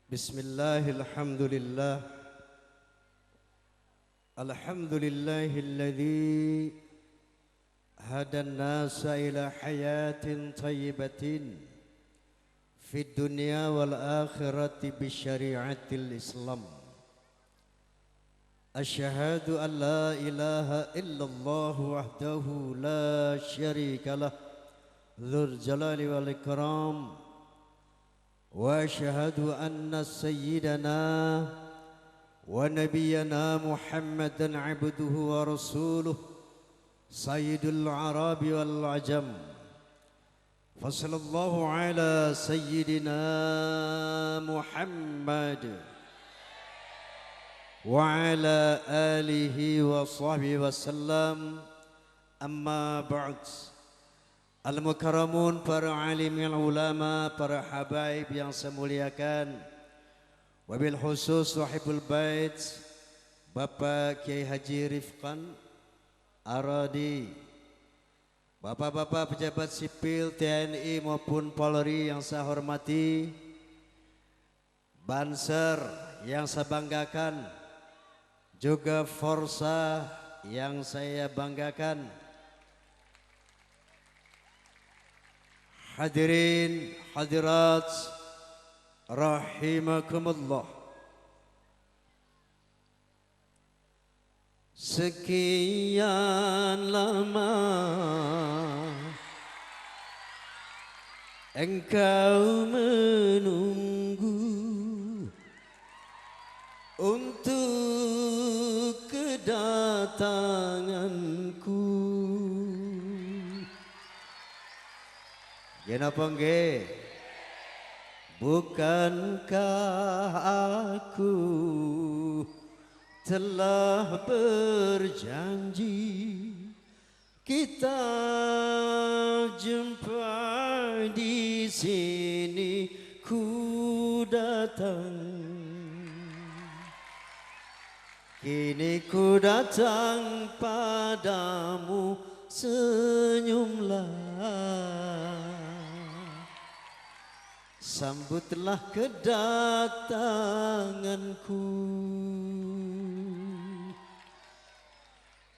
Bismillahirrahmanirrahim. Alhamdulillahilladzi hadan nasa ila hayatin tayyibatin fid dunya wal akhirati bi syari'atil Islam. Asyhadu an la ilaha illallah wahdahu la syarika lah dzul jalali wal ikram. Wa asyhadu anna sayyidana wa nabiyyana Muhammadan abduhu wa rasuluh sayyidul arabi wal ajam. Fasallallahu ala sayyidina Muhammad wa ala alihi wa sahbihi wasallam. Amma ba'd. Al-mukarramun, para alim yang ulama, para habaib yang saya muliakan, wabil khusus sahibul bait Bapak Kiai Haji Rifqan Aradi, bapak-bapak pejabat sipil TNI maupun Polri yang saya hormati, Banser yang saya banggakan, juga Forsa yang saya banggakan. Hadirin hadirat rahimakumullah. Sekian lama engkau menunggu untuk kedatanganku. Kenapa nggih? Bukankah aku telah berjanji kita jumpa di sini, ku datang. Kini ku datang padamu, senyumlah. Sambutlah kedatanganku.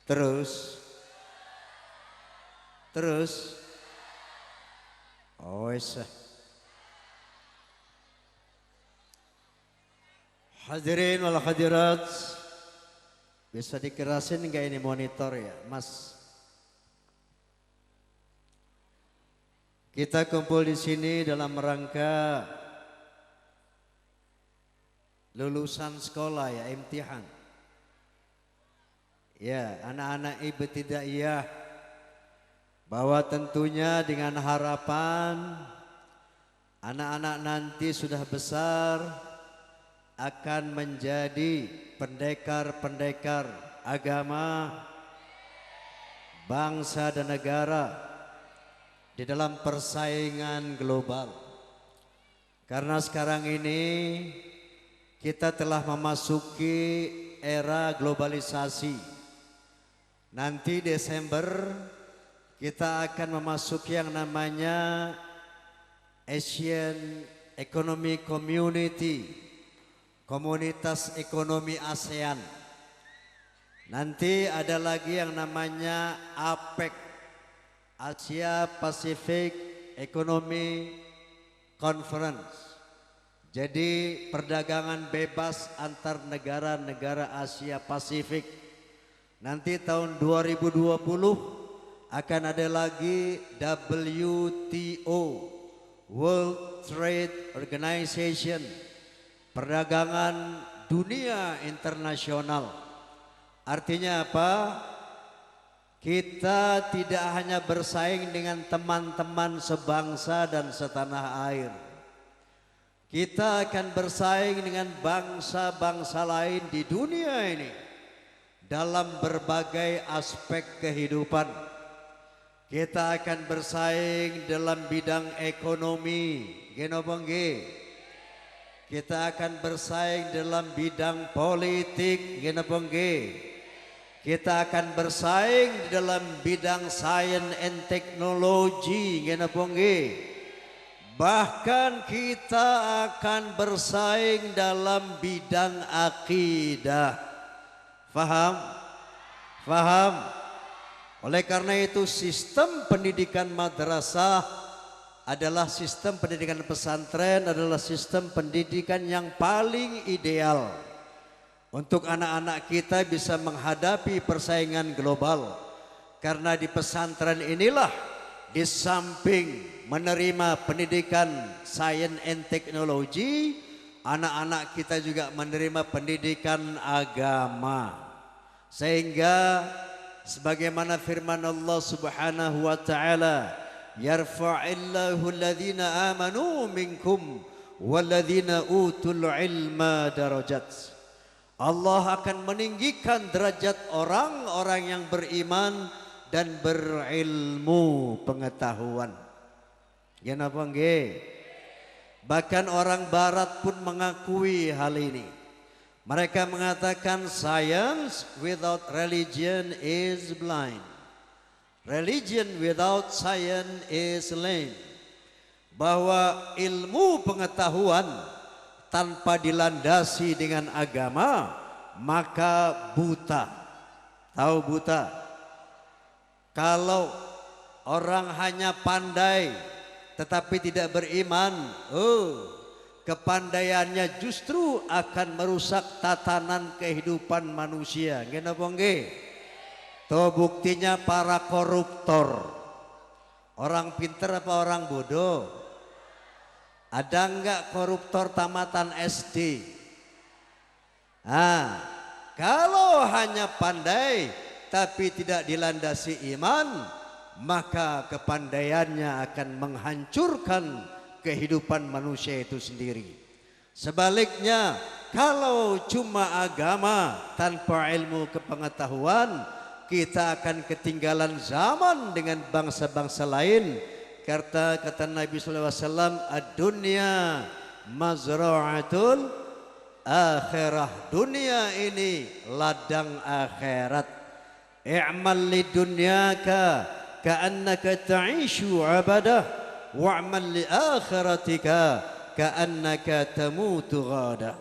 Terus oh isa. Hadirin wal hadirat, bisa dikerasin enggak ini monitor ya Mas? Kita kumpul di sini dalam rangka lulusan sekolah ya, imtihan. Ya, anak-anak ibtidaiyah, bahwa tentunya dengan harapan anak-anak nanti sudah besar akan menjadi pendekar-pendekar agama, bangsa dan negara di dalam persaingan global. Karena sekarang ini kita telah memasuki era globalisasi. Nanti Desember kita akan memasuki yang namanya Asian Economic Community, Komunitas Ekonomi ASEAN. Nanti ada lagi yang namanya APEC, Asia Pacific Economy Conference. Jadi perdagangan bebas antar negara-negara Asia Pasifik. Nanti tahun 2020 akan ada lagi WTO, World Trade Organization, perdagangan dunia internasional. Artinya apa? Kita tidak hanya bersaing dengan teman-teman sebangsa dan setanah air. Kita akan bersaing dengan bangsa-bangsa lain di dunia ini dalam berbagai aspek kehidupan. Kita akan bersaing dalam bidang ekonomi, kita akan bersaing dalam bidang politik, kita akan bersaing dalam bidang science and technology, Bahkan kita akan bersaing dalam bidang akidah. Faham? Faham? Oleh karena itu sistem pendidikan madrasah adalah sistem pendidikan pesantren, adalah sistem pendidikan yang paling ideal untuk anak-anak kita bisa menghadapi persaingan global. Karena di pesantren inilah di samping menerima pendidikan sains and teknologi, anak-anak kita juga menerima pendidikan agama. Sehingga sebagaimana firman Allah Subhanahu wa taala, yarfa'illahu alladhina amanu minkum walladhina utul ilma darajat. Allah akan meninggikan derajat orang-orang yang beriman dan berilmu pengetahuan. Ya napa nggih? Bahkan orang barat pun mengakui hal ini. Mereka mengatakan science without religion is blind. Religion without science is lame. Bahwa ilmu pengetahuan tanpa dilandasi dengan agama maka buta. Tahu buta? Kalau orang hanya pandai tetapi tidak beriman, kepandaiannya justru akan merusak tatanan kehidupan manusia. Nggih napa nggih? Tuh buktinya para koruptor. Orang pinter apa orang bodoh? Ada enggak koruptor tamatan SD? Kalau hanya pandai tapi tidak dilandasi iman, maka kepandaiannya akan menghancurkan kehidupan manusia itu sendiri. Sebaliknya, kalau cuma agama tanpa ilmu kepengetahuan, kita akan ketinggalan zaman dengan bangsa-bangsa lain. Kata Nabi SAW, ad-dunya mazra'atul akhirah. Dunia ini ladang akhirat. I'mal li dunyaka ka'annaka ta'ishu abadah wa'mal li akhiratika ka'annaka tamutu ghadah.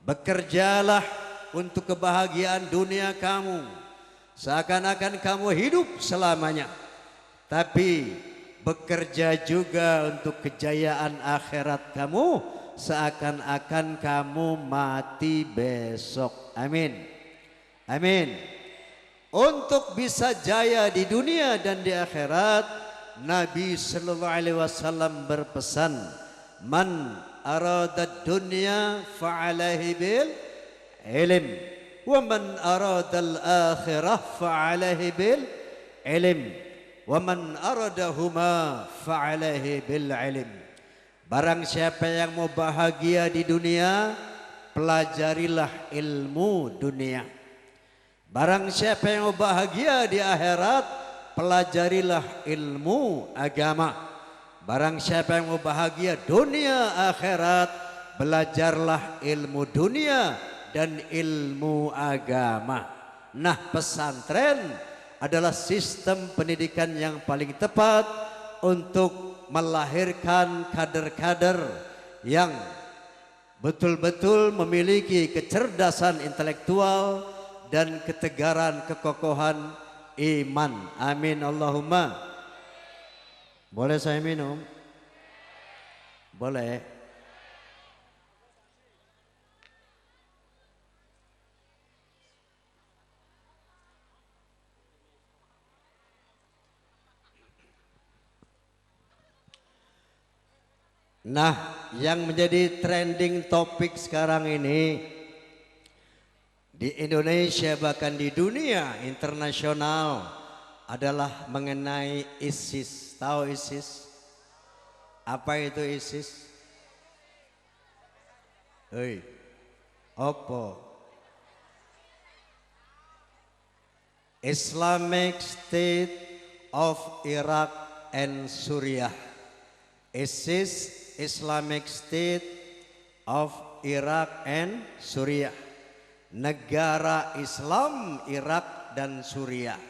Bekerjalah untuk kebahagiaan dunia kamu seakan-akan kamu hidup selamanya, tapi bekerja juga untuk kejayaan akhirat kamu seakan-akan kamu mati besok. Amin. Amin. Untuk bisa jaya di dunia dan di akhirat, Nabi sallallahu alaihi wasallam berpesan, "Man arada dunya fa'alaihi bil ilm, wa man arada al-akhirah fa'alaihi bil ilm, wa man aradahuma fa'alaihi bil ilm." Barang siapa yang mau bahagia di dunia, pelajarilah ilmu dunia. Barang siapa yang mau bahagia di akhirat, pelajarilah ilmu agama. Barang siapa yang mau bahagia dunia akhirat, belajarlah ilmu dunia dan ilmu agama. Nah, pesantren adalah sistem pendidikan yang paling tepat untuk melahirkan kader-kader yang betul-betul memiliki kecerdasan intelektual dan ketegaran kekokohan iman. Amin Allahumma. Boleh saya minum? Boleh. Nah, yang menjadi trending topik sekarang ini di Indonesia bahkan di dunia internasional adalah mengenai ISIS. Tahu ISIS? Apa itu ISIS? Hei, apa? Islamic State of Iraq and Suriah. ISIS, Islamic State of Iraq and Suriah. Negara Islam Irak dan Suriah.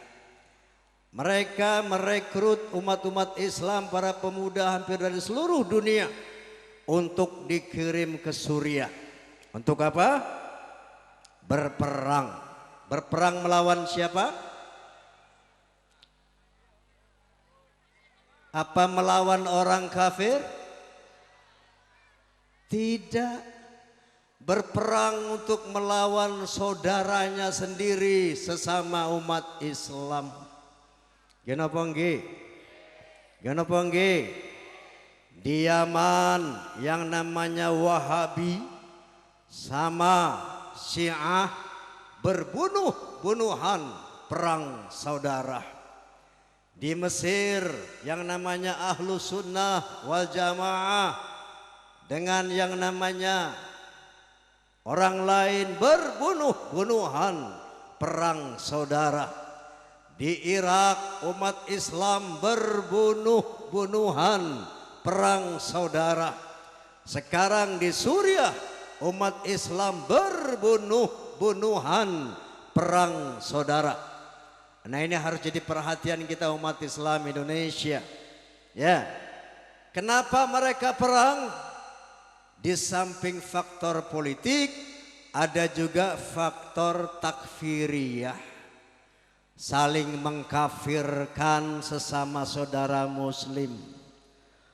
Mereka merekrut umat-umat Islam, para pemuda hampir dari seluruh dunia untuk dikirim ke Suriah. Untuk apa? Berperang. Berperang melawan siapa? Apa melawan orang kafir? Tidak. Berperang untuk melawan saudaranya sendiri sesama umat Islam. Kenapa nggih? Kenapa nggih? Di Yaman yang namanya Wahabi sama Syiah berbunuh-bunuhan, perang saudara. Di Mesir yang namanya Ahlus Sunnah wal Jamaah dengan yang namanya orang lain berbunuh-bunuhan, perang saudara. Di Irak umat Islam berbunuh-bunuhan, perang saudara. Sekarang di Suriah umat Islam berbunuh-bunuhan, perang saudara. Nah, ini harus jadi perhatian kita umat Islam Indonesia. Ya. Kenapa mereka perang? Di samping faktor politik ada juga faktor takfiriyah. Saling mengkafirkan sesama saudara muslim,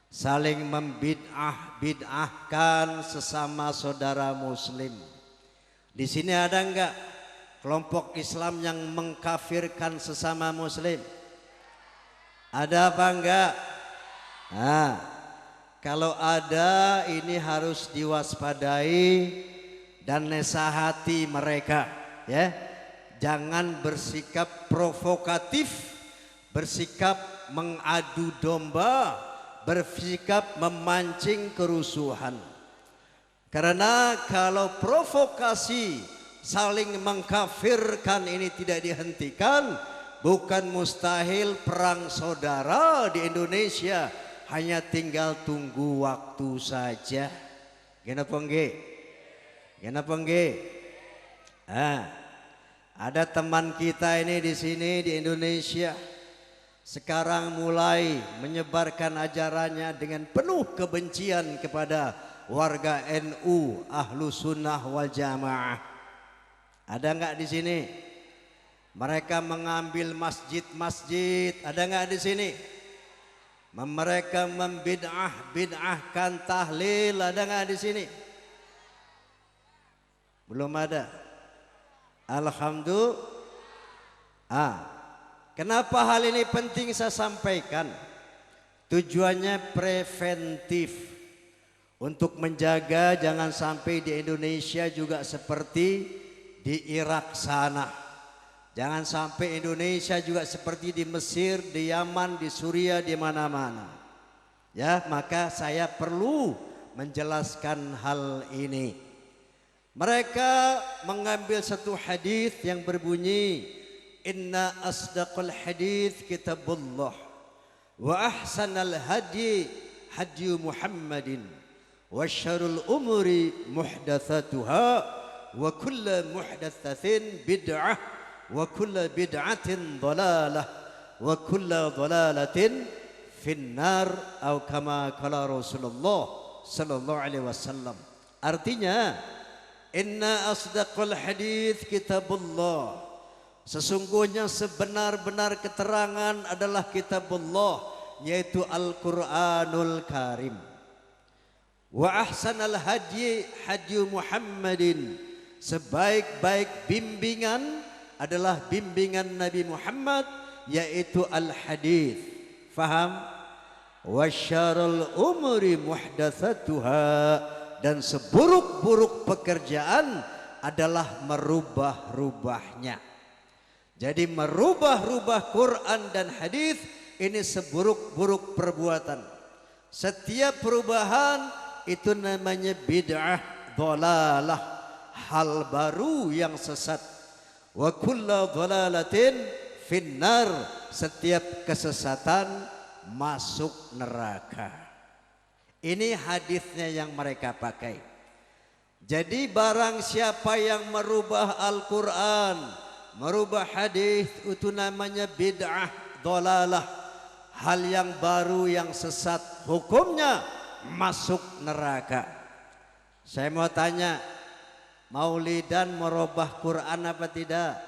saling membid'ahkan sesama saudara muslim. Di sini ada enggak kelompok Islam yang mengkafirkan sesama muslim? Ada apa enggak? Nah, kalau ada, ini harus diwaspadai dan nasihati mereka, ya. Jangan bersikap provokatif, bersikap mengadu domba, bersikap memancing kerusuhan. Karena kalau provokasi saling mengkafirkan ini tidak dihentikan, bukan mustahil perang saudara di Indonesia hanya tinggal tunggu waktu saja. Kenapa nggih? Kenapa nggih? Ada teman kita ini di sini di Indonesia sekarang mulai menyebarkan ajarannya dengan penuh kebencian kepada warga NU Ahlus Sunnah wal Jamaah. Ada enggak di sini? Mereka mengambil masjid-masjid. Ada enggak di sini? Mereka membid'ahkan tahlil. Ada enggak di sini? Belum ada. Alhamdulillah. Kenapa hal ini penting saya sampaikan? Tujuannya preventif, untuk menjaga jangan sampai di Indonesia juga seperti di Irak sana. Jangan sampai Indonesia juga seperti di Mesir, di Yaman, di Suriah, di mana-mana. Ya, maka saya perlu menjelaskan hal ini. Mereka mengambil satu hadis yang berbunyi, Inna asdaqal hadis kitabullah wa ahsanal hadi hadi Muhammadin wa syarrul umuri muhdatsatuha wa kullu muhdatsatin bid'ah wa kullu bid'atin dhalalah wa kullu dhalalatin finnar atau kama qala Rasulullah sallallahu alaihi wasallam. Artinya, inna asdaqal hadits kitabullah, sesungguhnya sebenar-benar keterangan adalah kitabullah, yaitu Al-Quranul Karim. Wa ahsanal hadi hadi Muhammadin, sebaik-baik bimbingan adalah bimbingan Nabi Muhammad, yaitu al-hadits. Faham? Wa syarrul umuri muhdatsatuha, dan seburuk-buruk pekerjaan adalah merubah-rubahnya. Jadi merubah-rubah Quran dan hadis ini seburuk-buruk perbuatan. Setiap perubahan itu namanya bid'ah dhalalah, hal baru yang sesat. Wa kullu dhalalatin finnar, setiap kesesatan masuk neraka. Ini hadisnya yang mereka pakai. Jadi barang siapa yang merubah Al-Quran, merubah hadis, itu namanya bid'ah dolalah, hal yang baru yang sesat hukumnya masuk neraka. Saya mau tanya, maulidan merubah Quran apa tidak?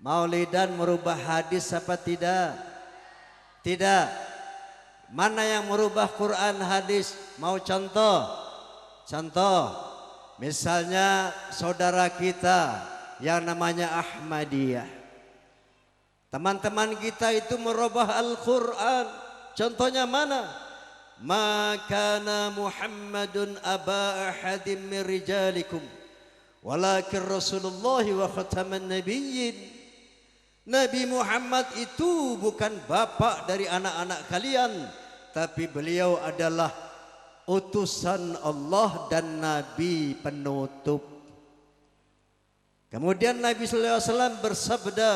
Maulidan merubah hadis apa tidak? Tidak. Mana yang merubah Quran hadis? Mau contoh? Contoh, misalnya saudara kita yang namanya Ahmadiyah. Teman-teman kita itu merubah Al-Quran. Contohnya mana? Ma kana Muhammadun aba ahadim min rijalikum walakin Rasulullah wa khataman nabiyyin. Nabi Muhammad itu bukan bapak dari anak-anak kalian, tapi beliau adalah utusan Allah dan Nabi penutup. Kemudian Nabi sallallahu alaihi wasallam bersabda,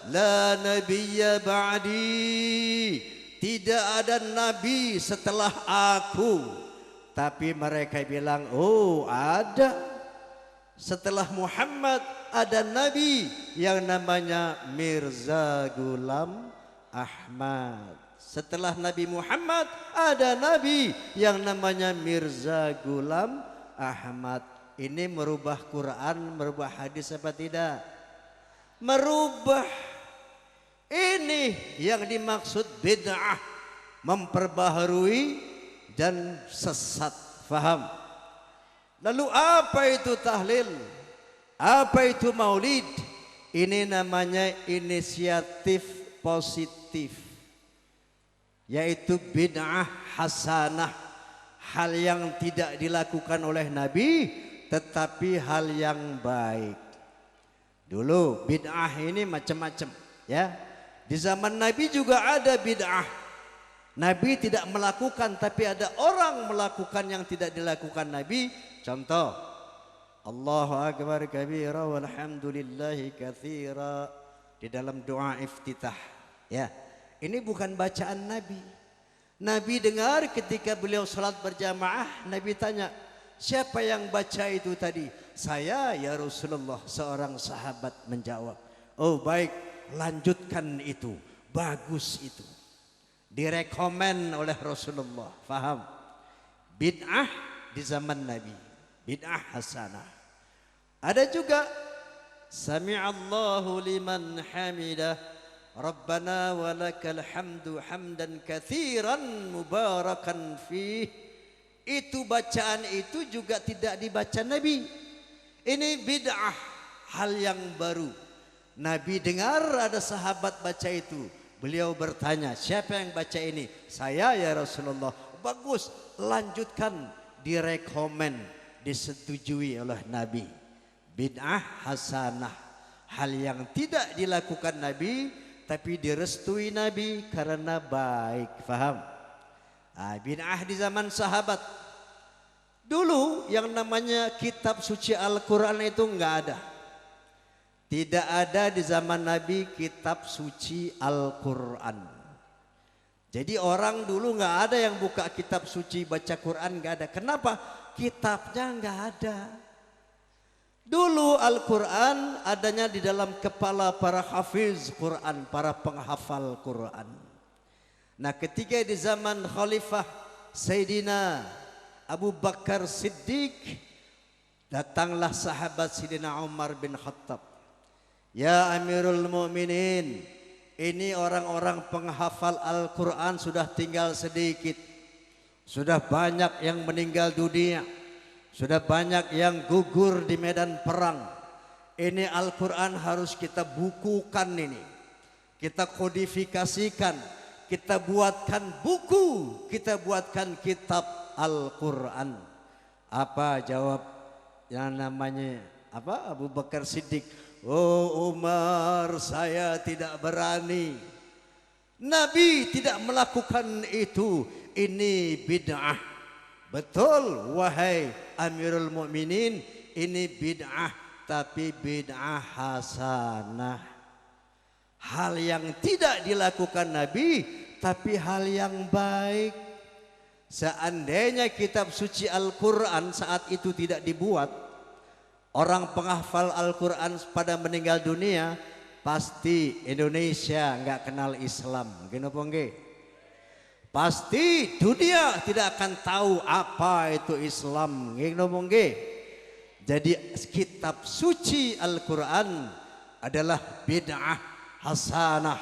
la nabiyya ba'di, tidak ada nabi setelah aku. Tapi mereka bilang, oh ada. Setelah Muhammad ada nabi yang namanya Mirza Ghulam Ahmad. Setelah Nabi Muhammad ada nabi yang namanya Mirza Ghulam Ahmad. Ini merubah Quran, merubah hadis apa tidak? Merubah. Ini yang dimaksud bid'ah, memperbaharui dan sesat. Faham? Lalu apa itu tahlil? Apa itu maulid? Ini namanya inisiatif positif, yaitu bid'ah hasanah, hal yang tidak dilakukan oleh Nabi tetapi hal yang baik. Dulu bid'ah ini macam-macam, ya. Di zaman Nabi juga ada bid'ah. Nabi tidak melakukan tapi ada orang melakukan yang tidak dilakukan Nabi. Contoh, Allahu akbar kabira walhamdulillahi katsira di dalam doa iftitah, ya. Ini bukan bacaan Nabi. Nabi dengar ketika beliau salat berjamaah, Nabi tanya, siapa yang baca itu tadi? Saya ya Rasulullah. Seorang sahabat menjawab, oh baik, lanjutkan itu, bagus itu. Direkomen oleh Rasulullah. Faham? Bid'ah di zaman Nabi, bid'ah hasanah. Ada juga sami'allahu liman hamidah Rabbana walakal hamdu hamdan katsiran mubarakan fih. Itu bacaan itu juga tidak dibaca Nabi. Ini bid'ah, hal yang baru. Nabi dengar ada sahabat baca itu. Beliau bertanya, siapa yang baca ini? Saya ya Rasulullah. Bagus, lanjutkan, direkomen, disetujui oleh Nabi. Bid'ah hasanah, hal yang tidak dilakukan Nabi tapi direstui Nabi karena baik. Faham? Bid'ah di zaman sahabat. Dulu yang namanya kitab suci Al-Quran itu enggak ada. Tidak ada di zaman Nabi kitab suci Al-Quran. Jadi orang dulu enggak ada yang buka kitab suci baca Quran, enggak ada. Kenapa? Kitabnya enggak ada. Dulu Al-Quran adanya di dalam kepala para hafiz Quran, para penghafal Quran. Nah, ketika di zaman Khalifah Sayyidina Abu Bakar Siddiq, datanglah sahabat Sayyidina Umar bin Khattab. Ya Amirul Mu'minin, ini orang-orang penghafal Al-Quran sudah tinggal sedikit. Sudah banyak yang meninggal dunia. Sudah banyak yang gugur di medan perang. Ini Al-Quran harus kita bukukan ini. Kita kodifikasikan. Kita buatkan buku, kita buatkan kitab Al-Quran. Apa jawab yang namanya Abu Bakar Siddiq? Oh Umar, saya tidak berani. Nabi tidak melakukan itu. Ini bid'ah. Betul wahai Amirul Mukminin, ini bid'ah, tapi bid'ah hasanah. Hal yang tidak dilakukan Nabi, tapi hal yang baik. Seandainya kitab suci Al-Quran saat itu tidak dibuat, orang penghafal Al-Quran pada meninggal dunia, pasti Indonesia nggak kenal Islam, gini apa nggih? Pasti dunia tidak akan tahu apa itu Islam, gini apa nggih? Jadi kitab suci Al-Quran adalah bid'ah hasanah,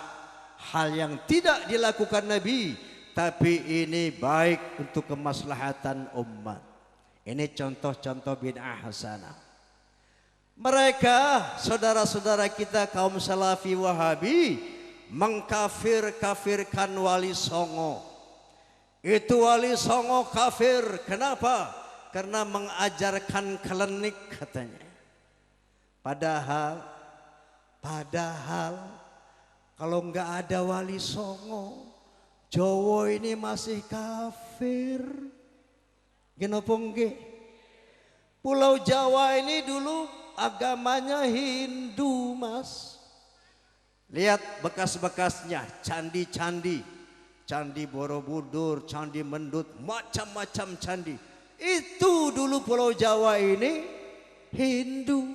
hal yang tidak dilakukan Nabi, tapi ini baik untuk kemaslahatan umat. Ini contoh-contoh bid'ah hasanah. Mereka saudara-saudara kita kaum Salafi Wahabi mengkafir-kafirkan Wali Songo. Itu Wali Songo kafir. Kenapa? Karena mengajarkan klenik katanya. Padahal kalau nggak ada Wali Songo, Jawa ini masih kafir. Kenapa nggih? Pulau Jawa ini dulu agamanya Hindu, Mas. Lihat bekas-bekasnya, candi-candi, Candi Borobudur, Candi Mendut, macam-macam candi. Itu dulu Pulau Jawa ini Hindu.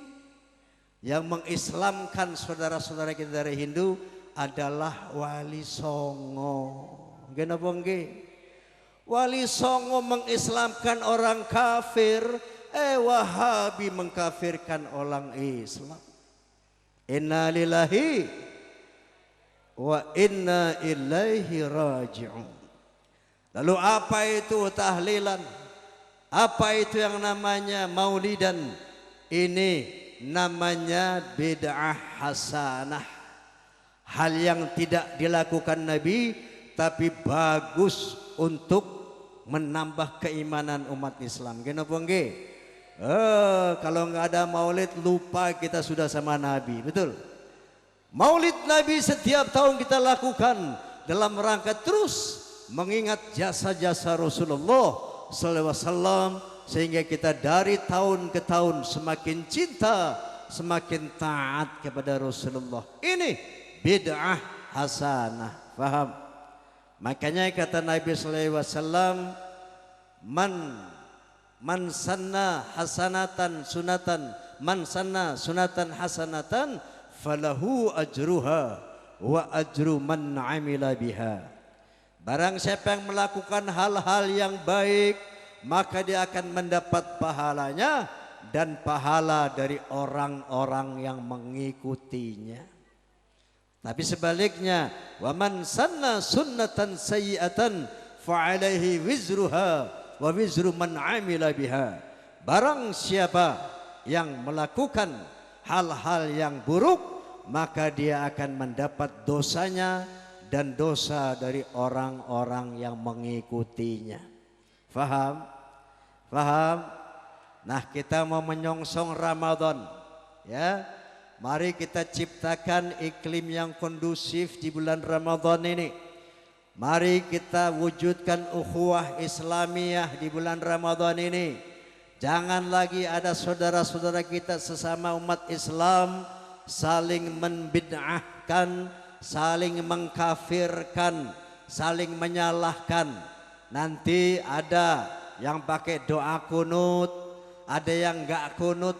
Yang mengislamkan saudara-saudara kita dari Hindu adalah Wali Songo. Kenapa nggih? Wali Songo mengislamkan orang kafir, Wahabi mengkafirkan orang Islam. Inna lillahi wa inna ilaihi raji'un. Lalu apa itu tahlilan? Apa itu yang namanya maulidan? Ini namanya bid'ah hasanah. Hal yang tidak dilakukan Nabi tapi bagus untuk menambah keimanan umat Islam. Kenapa nggih? Kalau nggak ada maulid lupa kita sudah sama Nabi, betul? Maulid Nabi setiap tahun kita lakukan dalam rangka terus mengingat jasa-jasa Rasulullah sallallahu alaihi wasallam, sehingga kita dari tahun ke tahun semakin cinta, semakin taat kepada Rasulullah. Ini bid'ah hasanah, paham? Makanya kata Nabi sallallahu alaihi wasallam, man sanna hasanatan sunatan, man sanna sunatan hasanatan falahu ajruha wa ajru man amila biha. Barang siapa yang melakukan hal-hal yang baik, maka dia akan mendapat pahalanya dan pahala dari orang-orang yang mengikutinya. Tapi sebaliknya, wa man sanna sunnatan sayyi'atan fa alaihi wizruha wa wizru man amila biha. Barang siapa yang melakukan hal-hal yang buruk, maka dia akan mendapat dosanya dan dosa dari orang-orang yang mengikutinya. Faham? Faham? Nah, kita mau menyongsong Ramadan, ya. Mari kita ciptakan iklim yang kondusif di bulan Ramadan ini. Mari kita wujudkan ukhuwah Islamiyah di bulan Ramadan ini. Jangan lagi ada saudara-saudara kita sesama umat Islam saling membid'ahkan, saling mengkafirkan, saling menyalahkan. Nanti ada yang pakai doa kunut, ada yang enggak kunut.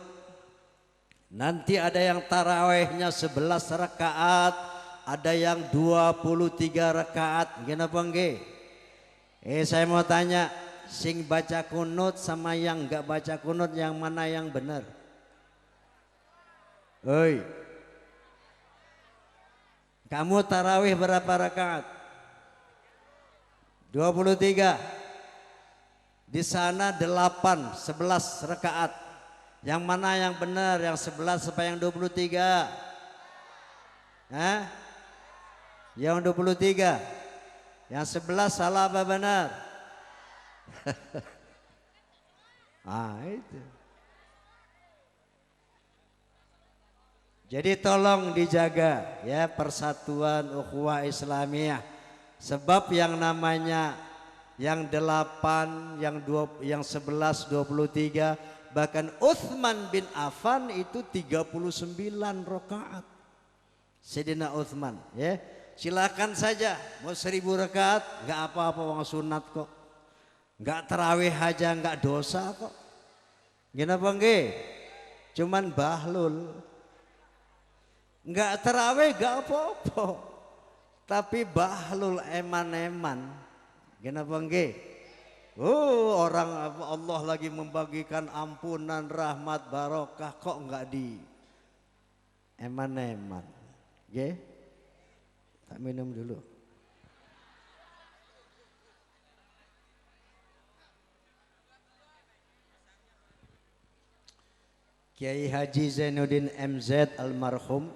Nanti ada yang tarawehnya 11 rakaat, ada yang 23 rakaat. Kenapa nggih? Saya mau tanya, sing baca kunut sama yang enggak baca kunut, yang mana yang benar? Oi, kamu tarawih berapa rakaat? 23. Di sana 8, 11 rakaat. Yang mana yang benar? Yang 11 apa yang 23? Hah? Yang 23. Yang 11 salah apa benar? Itu. Jadi tolong dijaga ya persatuan ukhuwah Islamiyah. Sebab yang namanya yang 8, yang 11, 23, bahkan Uthman bin Affan itu 39 rakaat. Sayyidina Uthman, ya. Silakan saja mau 1000 rakaat, enggak apa-apa, wong sunat kok. Enggak tarawih aja enggak dosa kok. Kenapa nggih? Cuman bahlul. Enggak terawih enggak apa-apa. Tapi bahlul eman-eman. Kenapa nggih? Oh, orang Allah lagi membagikan ampunan, rahmat, barokah kok enggak di eman-eman. Nggih? Tak minum dulu. Kiai Haji Zainuddin MZ almarhum,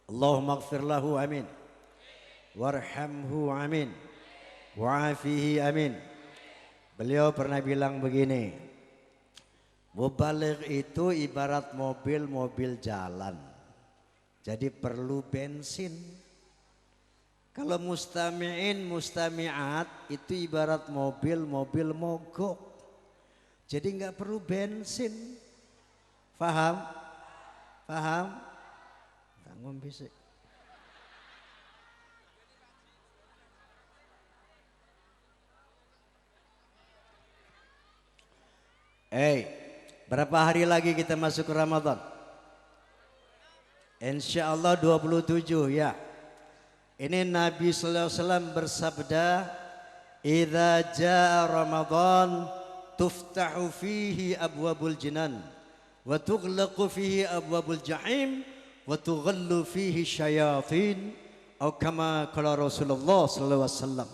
Allahumma ighfir lahu amin, warhamhu amin, wa'afihi amin. Beliau pernah bilang begini, mubaligh itu ibarat mobil jalan, jadi perlu bensin. Kalau mustami'in mustami'at itu ibarat mobil mogok, jadi nggak perlu bensin. Paham? Paham? Tak ngombisik. Berapa hari lagi kita masuk ke Ramadan? Insya Allah 27 ya. Ini Nabi sallallahu alaihi wasallam bersabda, "Idza jaa Ramadan tuftahu fihi abwabul jinan wa tughlaqu fihi abwabul jahim wa tughallu fihi syayatin." Atau kama qala Rasulullah sallallahu alaihi wasallam.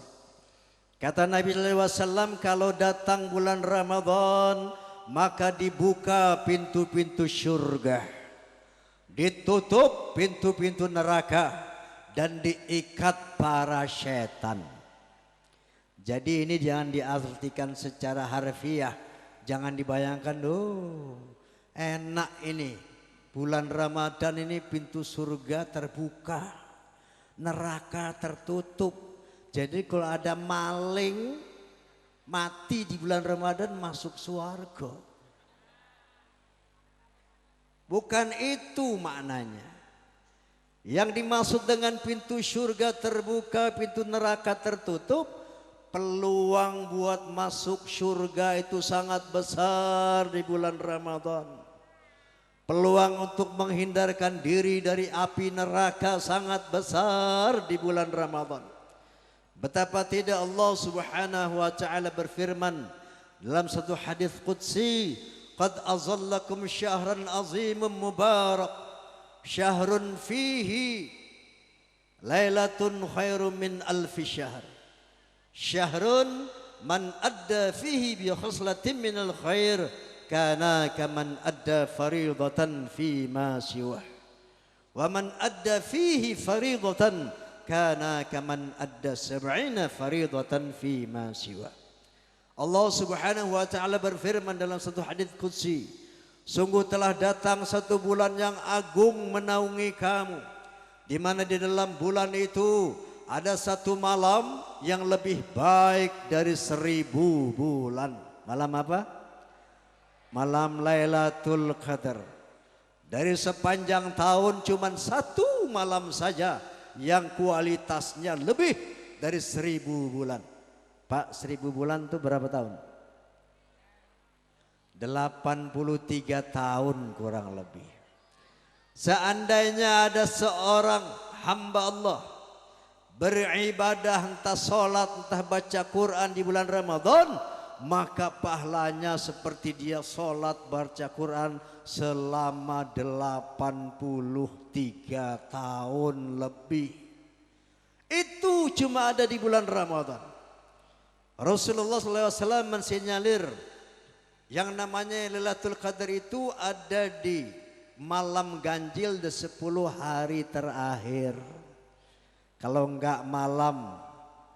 Kata Nabi sallallahu alaihi wasallam, kalau datang bulan Ramadan maka dibuka pintu-pintu surga, ditutup pintu-pintu neraka, dan diikat para setan. Jadi ini jangan diartikan secara harfiah, jangan dibayangkan, enak ini bulan Ramadan ini pintu surga terbuka, neraka tertutup. Jadi kalau ada maling mati di bulan Ramadan masuk surga. Bukan itu maknanya. Yang dimaksud dengan pintu surga terbuka, pintu neraka tertutup, peluang buat masuk surga itu sangat besar di bulan Ramadan. Peluang untuk menghindarkan diri dari api neraka sangat besar di bulan Ramadan. Betapa tidak Allah Subhanahu wa taala berfirman dalam satu hadis qudsi, "Qad azallakum syahran azimun mubarak, syahrun fihi lailatun khairum min alfi syahr. Syahrun man adda fihi bi khaslatin min al khair kana kaman adda fariidatan fi ma siwah. Wa man adda fihi fariidatan kana kaman adda sab'ina fariidatan fi ma siwa." Allah Subhanahu wa taala berfirman dalam satu hadis qudsi, "Sungguh telah datang satu bulan yang agung menaungi kamu, di mana di dalam bulan itu ada satu malam yang lebih baik dari 1000 bulan." Malam apa? Malam Lailatul Qadar. Dari sepanjang tahun cuma satu malam saja yang kualitasnya lebih dari 1000 bulan. Pak, 1000 bulan itu berapa tahun? 83 tahun kurang lebih. Seandainya ada seorang hamba Allah beribadah, entah sholat, entah baca Quran di bulan Ramadan, maka pahalanya seperti dia sholat baca Quran selama 83 tahun lebih. Itu cuma ada di bulan Ramadan. Rasulullah SAW mensinyalir yang namanya Lailatul Qadar itu ada di malam ganjil di 10 hari terakhir. Kalau enggak malam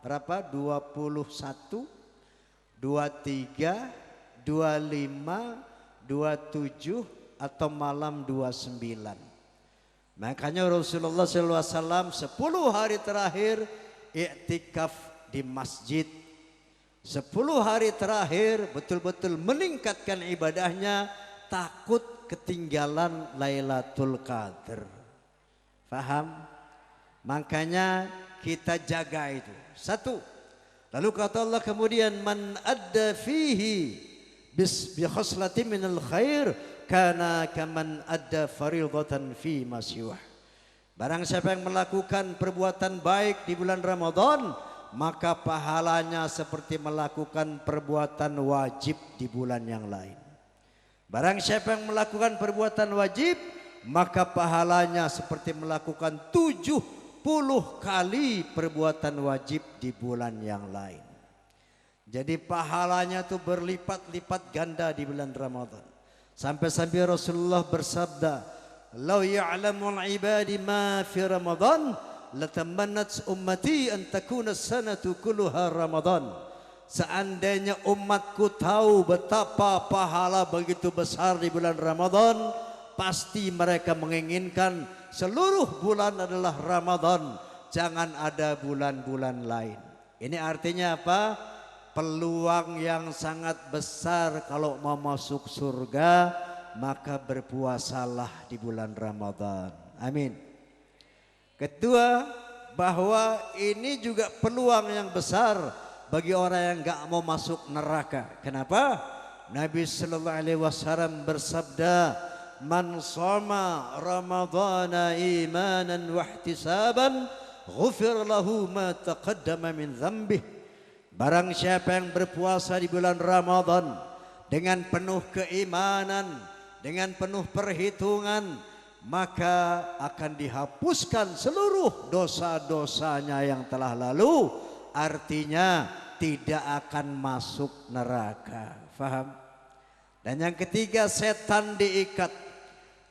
berapa? 21, 23, 25, 27 atau malam 29. Makanya Rasulullah SAW 10 hari terakhir i'tikaf di masjid. 10 hari terakhir betul-betul meningkatkan ibadahnya, takut ketinggalan Lailatul Qadar. Faham? Makanya kita jaga itu. Satu. Lalu kata Allah kemudian, "Man adda fihi bi khaslatin minal khair kana kaman adda fariidatan fi ma siwah." Barang siapa yang melakukan perbuatan baik di bulan Ramadan, maka pahalanya seperti melakukan perbuatan wajib di bulan yang lain. Barang siapa yang melakukan perbuatan wajib, maka pahalanya seperti melakukan 70 kali perbuatan wajib di bulan yang lain. Jadi pahalanya itu berlipat-lipat ganda di bulan Ramadan. Sampai-sampai Rasulullah bersabda, "Lau ya'lamul ibadi ma fi Ramadan, latamannat ummati an takuna sanatu kulluha Ramadan." Seandainya umatku tahu betapa pahala begitu besar di bulan Ramadan, pasti mereka menginginkan seluruh bulan adalah Ramadan, jangan ada bulan-bulan lain. Ini artinya apa? Peluang yang sangat besar kalau mau masuk surga, maka berpuasalah di bulan Ramadan. Amin. Kedua, bahwa ini juga peluang yang besar bagi orang yang enggak mau masuk neraka. Kenapa? Nabi sallallahu alaihi wasallam bersabda, "Man shoma Ramadhana imanan wa ihtisaban, ghufir lahu ma taqaddama min dhanbihi." Barang siapa yang berpuasa di bulan Ramadan dengan penuh keimanan, dengan penuh perhitungan, maka akan dihapuskan seluruh dosa-dosanya yang telah lalu. Artinya tidak akan masuk neraka. Faham? Dan yang ketiga, setan diikat.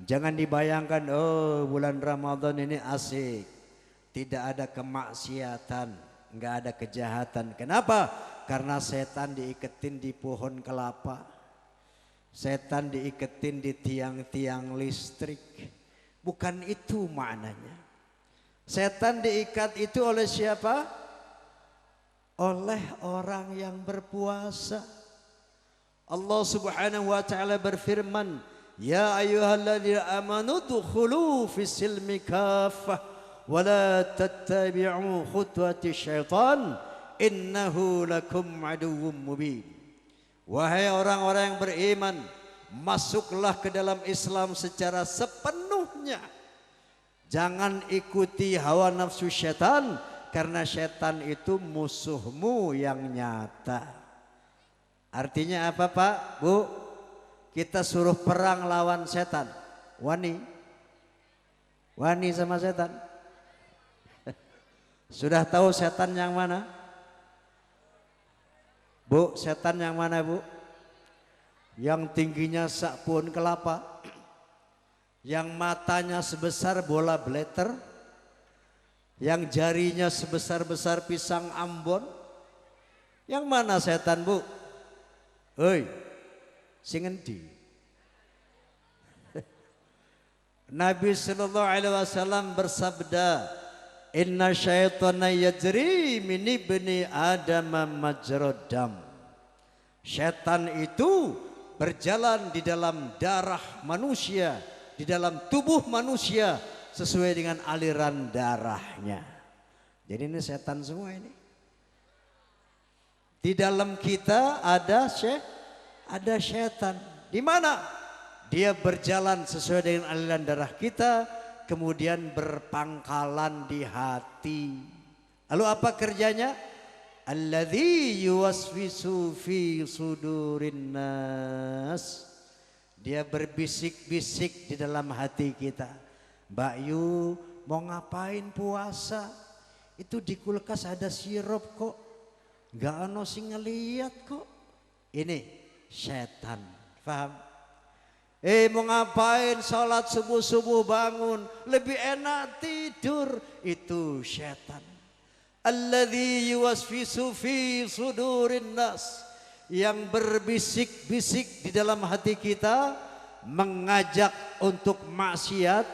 Jangan dibayangkan, oh bulan Ramadan ini asik, tidak ada kemaksiatan, nggak ada kejahatan. Kenapa? Karena setan diiketin di pohon kelapa, setan diiketin di tiang-tiang listrik. Bukan itu maknanya. Setan diikat itu oleh siapa? Oleh orang yang berpuasa. Allah Subhanahu wa taala berfirman, "Ya ayyuhalladzina amanu dukhulu fis silmi kaffah wala tattabi'u khutuwati syaitan innahu lakum aduwwum mubin." Wahai orang-orang yang beriman, masuklah ke dalam Islam secara sepenuhnya. Jangan ikuti hawa nafsu syaitan, karena syaitan itu musuhmu yang nyata. Artinya apa Pak, Bu? Kita suruh perang lawan setan, wani? Wani sama setan? Sudah tahu setan yang mana? Bu, setan yang mana Bu? Yang tingginya sak pohon kelapa, yang matanya sebesar bola bleter, yang jarinya sebesar-besar pisang Ambon. Yang mana setan Bu? Hei, sing endi? Nabi sallallahu alaihi wasallam bersabda, "Inna syaitana yajri min ibni Adam majrad dam." Syaitan itu berjalan di dalam darah manusia, di dalam tubuh manusia sesuai dengan aliran darahnya. Jadi ini setan semua ini. Di dalam kita ada syaitan. Di mana? Dia berjalan sesuai dengan aliran darah kita, kemudian berpangkalan di hati. Lalu apa kerjanya? Alladzi yuwaswisu fi sudurin nas. Dia berbisik-bisik di dalam hati kita. Mbak Yu, mau ngapain puasa? Itu di kulkas ada sirup kok. Gak ono sing ngeliat kok. Ini setan. Paham? Mau ngapain sholat subuh-subuh bangun, lebih enak tidur, itu setan. Alladzi yuwaswisu fi sudurin nas, yang berbisik-bisik di dalam hati kita, mengajak untuk maksiat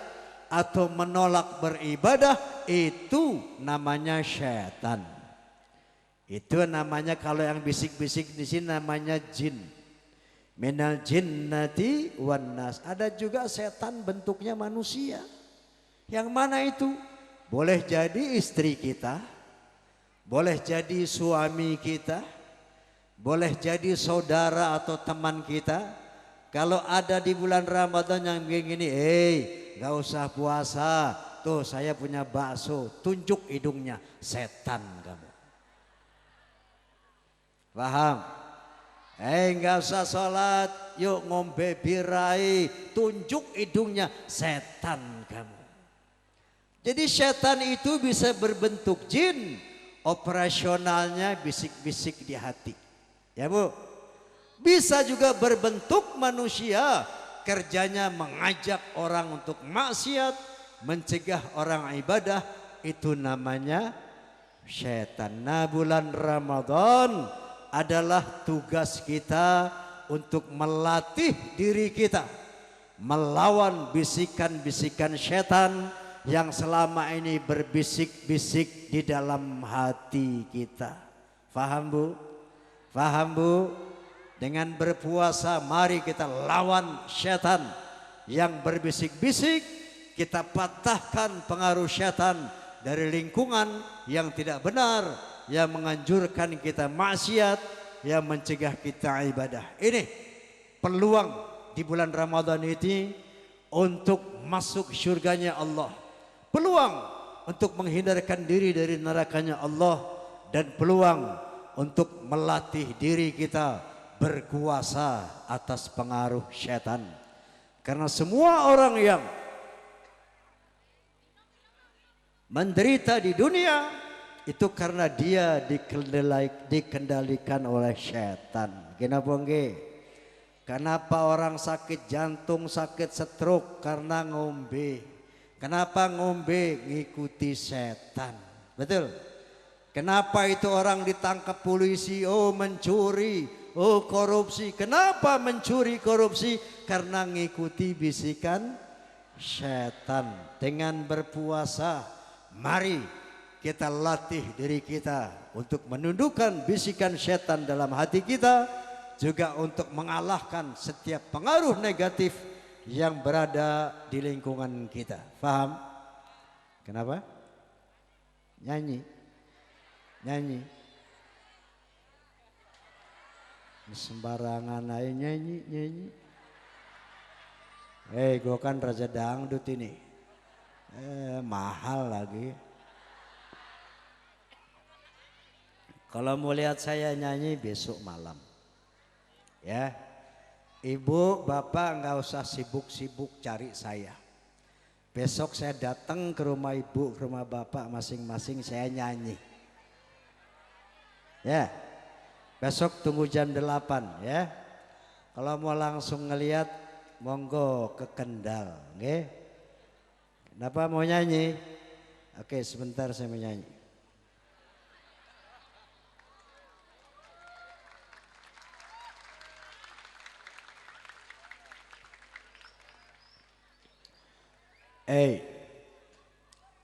atau menolak beribadah, itu namanya setan. Itu namanya, kalau yang bisik-bisik di sini namanya jin. Minal jinnati wan nas. Ada juga setan bentuknya manusia. Yang mana itu? Boleh jadi istri kita, boleh jadi suami kita, boleh jadi saudara atau teman kita. Kalau ada di bulan Ramadan yang begini, gak usah puasa, tuh saya punya bakso, tunjuk hidungnya, setan kamu. Paham? Enggak usah sholat, yuk ngombe birai, tunjuk hidungnya, setan kamu. Jadi setan itu bisa berbentuk jin, operasionalnya bisik-bisik di hati. Ya Bu? Bisa juga berbentuk manusia, kerjanya mengajak orang untuk maksiat, mencegah orang ibadah, itu namanya setan. Nah, bulan Ramadan adalah tugas kita untuk melatih diri kita melawan bisikan-bisikan setan yang selama ini berbisik-bisik di dalam hati kita. Faham Bu? Faham Bu? Dengan berpuasa mari kita lawan setan yang berbisik-bisik, kita patahkan pengaruh setan dari lingkungan yang tidak benar, yang menganjurkan kita maksiat, yang mencegah kita ibadah. Ini peluang di bulan Ramadan ini untuk masuk surganya Allah, peluang untuk menghindarkan diri dari nerakanya Allah, dan peluang untuk melatih diri kita berkuasa atas pengaruh setan. Karena semua orang yang menderita di dunia itu karena dia dikendalikan oleh setan. Kenapa nggih? Kenapa orang sakit jantung, sakit stroke? Karena ngombe. Kenapa ngombe? Ngikuti setan. Betul? Kenapa itu orang ditangkap polisi? Oh mencuri, oh korupsi. Kenapa mencuri korupsi? Karena ngikuti bisikan setan. Dengan berpuasa, mari kita latih diri kita untuk menundukkan bisikan setan dalam hati kita, juga untuk mengalahkan setiap pengaruh negatif yang berada di lingkungan kita. Paham? Kenapa? Nyanyi. Nyanyi sembarangan aja, nyanyi. Gue kan raja dangdut ini, mahal lagi. Kalau mau lihat saya nyanyi besok malam, ya. Ibu bapak nggak usah sibuk-sibuk cari saya. Besok saya datang ke rumah ibu, ke rumah bapak masing-masing, saya nyanyi. Ya, besok tunggu jam 8 ya. Kalau mau langsung ngelihat, monggo ke Kendal, nggih. Kenapa mau nyanyi? Oke, sebentar saya mau nyanyi.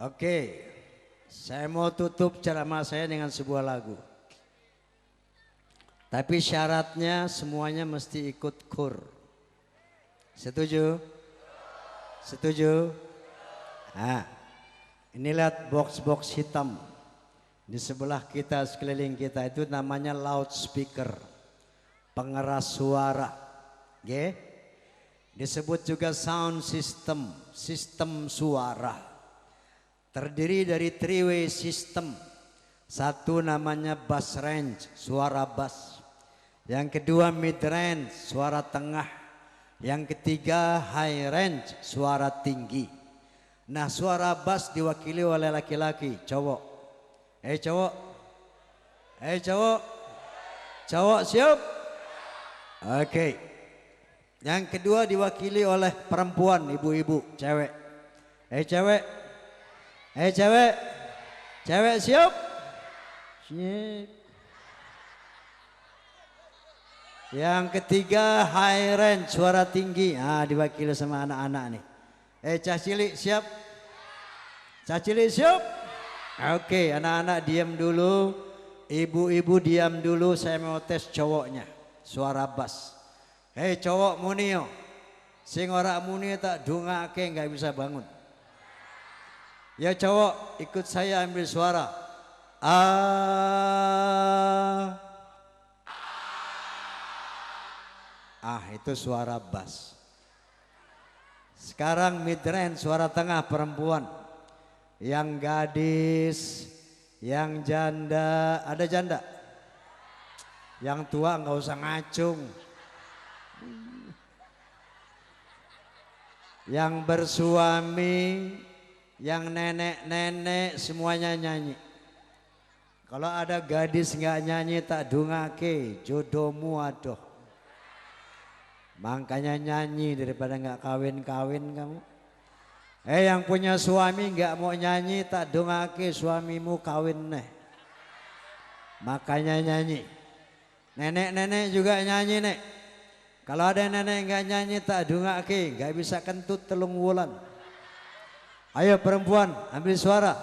Oke, saya mau tutup ceramah saya dengan sebuah lagu. Tapi syaratnya semuanya mesti ikut kur. Setuju? Setuju? Nah, ini lihat box-box hitam di sebelah kita, sekeliling kita, itu namanya loudspeaker, pengeras suara. Oke? Disebut juga sound system, sistem suara. Terdiri dari three-way system. Satu namanya bass range, suara bass. Yang kedua mid range, suara tengah. Yang ketiga high range, suara tinggi. Nah, suara bass diwakili oleh laki-laki, cowok. Cowok. Cowok. Cowok siap? Oke. Yang kedua diwakili oleh perempuan, ibu-ibu, cewek. Cewek. Cewek. Cewek siap? Siap. Yang ketiga high range, suara tinggi. Diwakili sama anak-anak nih. Cah cilik siap? Cah cilik siap? Oke, anak-anak diam dulu. Ibu-ibu diam dulu, saya mau tes cowoknya. Suara bass. Cowok muni yo. Sing ora muni tak dongake nggak bisa bangun. Ya cowok, ikut saya ambil suara. Itu suara bass. Sekarang mid range, suara tengah perempuan. yang gadis, yang janda, ada janda? Yang tua nggak usah ngacung. Yang bersuami, yang nenek-nenek semuanya nyanyi. Kalau ada gadis nggak nyanyi tak dungake, jodohmu adoh. Makanya nyanyi daripada nggak kawin-kawin kamu. Yang punya suami nggak mau nyanyi tak dongake, suamimu kawin neh. Makanya nyanyi. Nenek-nenek juga nyanyi nek. Kalau ada nenek nggak nyanyi tak dongake, nggak bisa kentut telung wulan. Ayo perempuan ambil suara.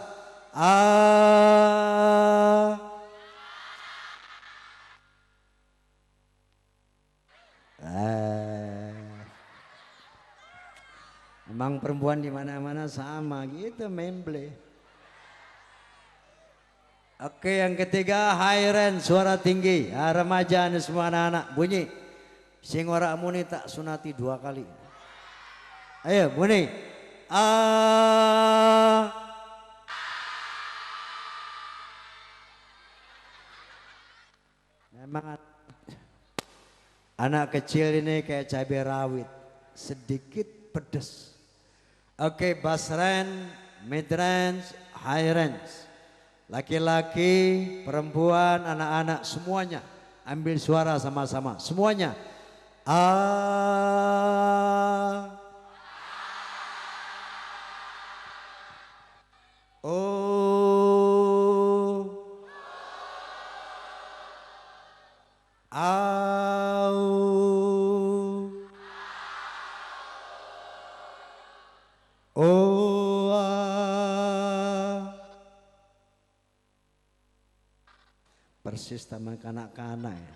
Emang perempuan di mana-mana sama gitu memble. Oke, yang ketiga high range, suara tinggi. Remaja nih semua anak-anak bunyi. Sing ora muni tak sunati 2 kali. Ayo bunyi. Memang anak kecil ini kayak cabai rawit, sedikit pedas. Oke, bass range, mid range, high range. Laki-laki, perempuan, anak-anak semuanya ambil suara sama-sama. Semuanya. Persis taman kanak-kanak ya.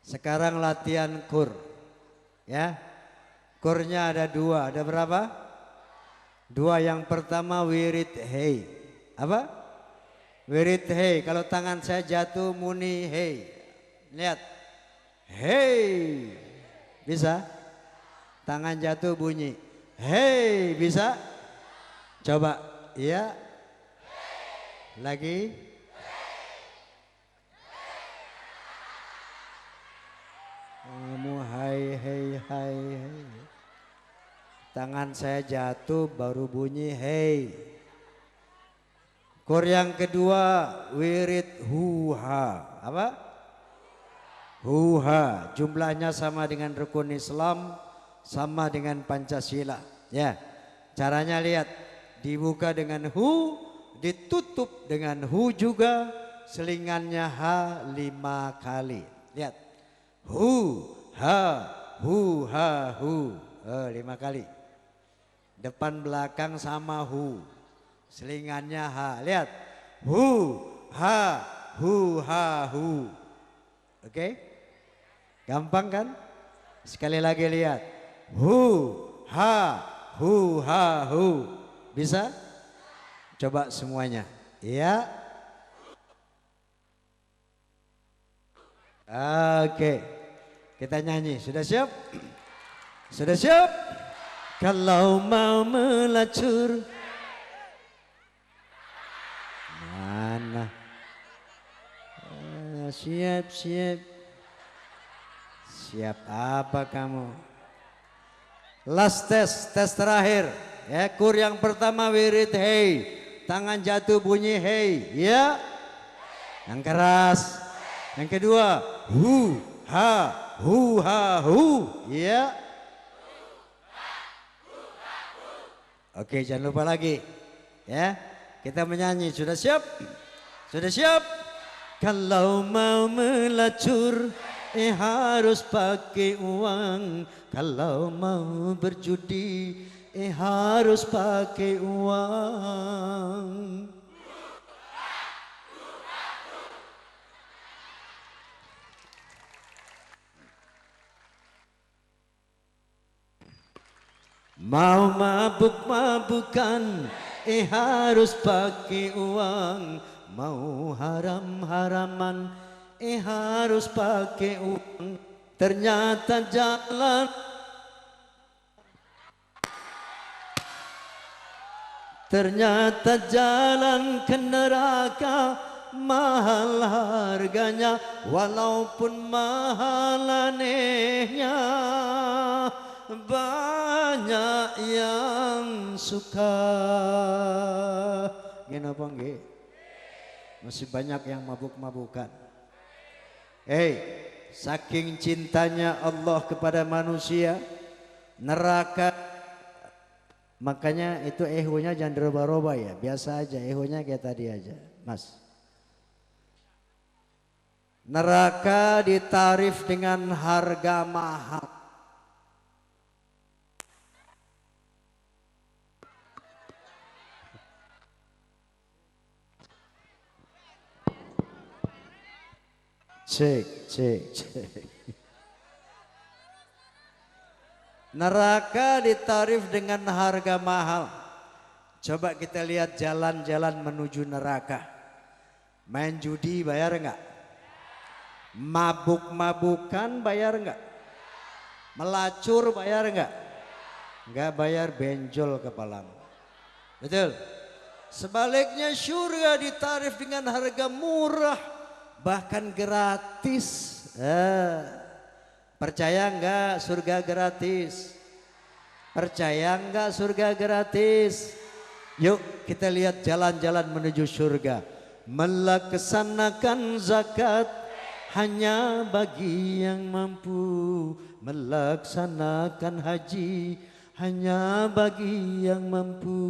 Sekarang latihan kur ya. Kurnya ada 2, ada berapa? 2. Yang pertama wirid hey. Apa? Wirid hey. Kalau tangan saya jatuh muni hey. Lihat. Hey. Bisa? Tangan jatuh bunyi. Hey, bisa? Coba, iya. Lagi. Kamu hai. Tangan saya jatuh baru bunyi hey. Kur yang kedua wirid huha. Apa? Huha. Jumlahnya sama dengan rukun Islam, sama dengan Pancasila ya. Caranya lihat, dibuka dengan hu, ditutup dengan hu juga, selingannya ha 5 kali. Lihat, hu ha hu ha hu, 5 kali. Depan belakang sama hu, selingannya ha. Lihat, hu ha hu ha hu. Oke, gampang kan? Sekali lagi lihat. Hu ha hu ha hu. Bisa? Coba semuanya. Iya. Oke. Kita nyanyi. Sudah siap? Sudah siap? Kalau mau melacur. Mana? Siap. Siap apa kamu? Last tes terakhir. Ya, kur yang pertama wirid hey. Tangan jatuh bunyi hey. Ya. Yang keras. Yang kedua hu ha hu. Ya. Oke, jangan lupa lagi. Ya. Kita menyanyi. Sudah siap? Sudah siap? Kalau mau melacur harus pakai uang. Kalau mau berjudi harus pakai uang. Mau mabuk-mabukan harus pakai uang. Mau haram-haraman harus pakai uang. Ternyata jalan ke neraka mahal harganya, walaupun mahal anehnya. Banyak yang suka. Kenapa nggih? Masih banyak yang mabuk-mabukan. Saking cintanya Allah kepada manusia, neraka, makanya itu ehonya jangan dirubah-rubah ya, biasa aja ehonya kayak tadi aja, Mas. Neraka ditarif dengan harga mahal. Cek. Neraka ditarif dengan harga mahal. Coba kita lihat jalan-jalan menuju neraka. Main judi bayar enggak? Mabuk-mabukan bayar enggak? Melacur bayar enggak? Enggak bayar, benjol kepalamu. Betul? Sebaliknya surga ditarif dengan harga murah, bahkan gratis. Percaya enggak surga gratis? Percaya enggak surga gratis? Yuk kita lihat jalan-jalan menuju surga. Melaksanakan zakat hanya bagi yang mampu. Melaksanakan haji hanya bagi yang mampu.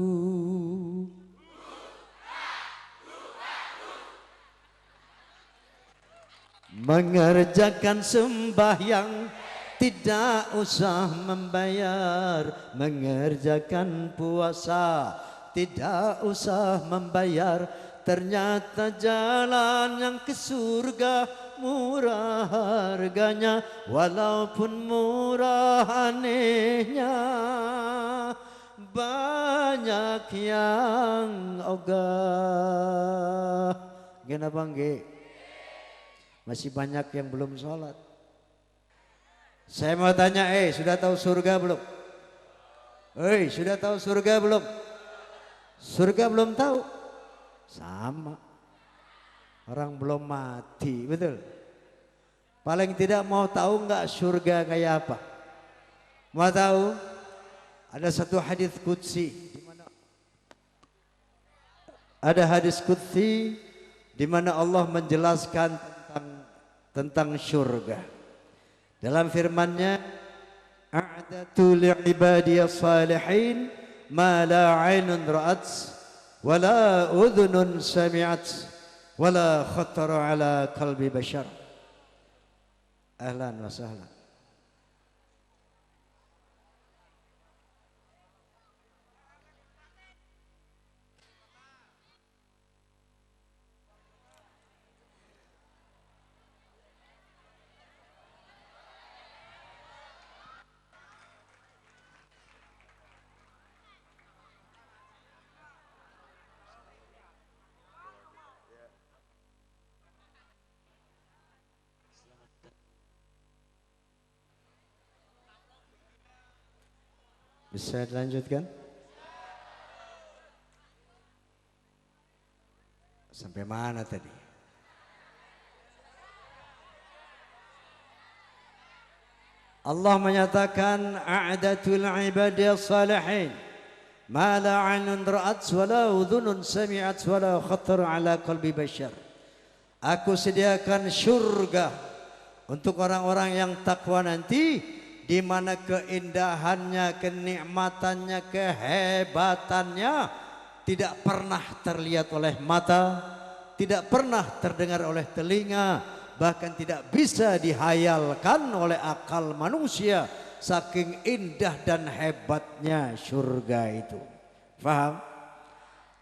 Mengerjakan sembahyang tidak usah membayar. Mengerjakan puasa tidak usah membayar. Ternyata jalan yang ke surga murah harganya, walaupun murah anehnya. Banyak yang ogah. Kenapa nggih? Masih banyak yang belum sholat. Saya mau tanya, sudah tahu surga belum? Sudah tahu surga belum? Surga belum tahu? Sama. Orang belum mati, betul? Paling tidak mau tahu nggak surga kayak apa? Mau tahu? Ada satu hadis qudsi. Ada hadis qudsi di mana Allah menjelaskan tentang surga. Dalam firman-Nya, a'datu li'ibadiyas salihin ma la 'ainun ra'at wa la udhunun sami'at wa la khatara 'ala qalbi bashar. Ahlan wa sahlan. Bisa dilanjutkan? Sampai mana tadi? Allah menyatakan a'datul ibadiyas salihin ma la 'ainun ra'at wa la udhunun sami'at wa la khatar 'ala qalbi bashar. Aku sediakan surga untuk orang-orang yang takwa nanti, di mana keindahannya, kenikmatannya, kehebatannya tidak pernah terlihat oleh mata, tidak pernah terdengar oleh telinga, bahkan tidak bisa dihayalkan oleh akal manusia. Saking indah dan hebatnya surga itu. Faham?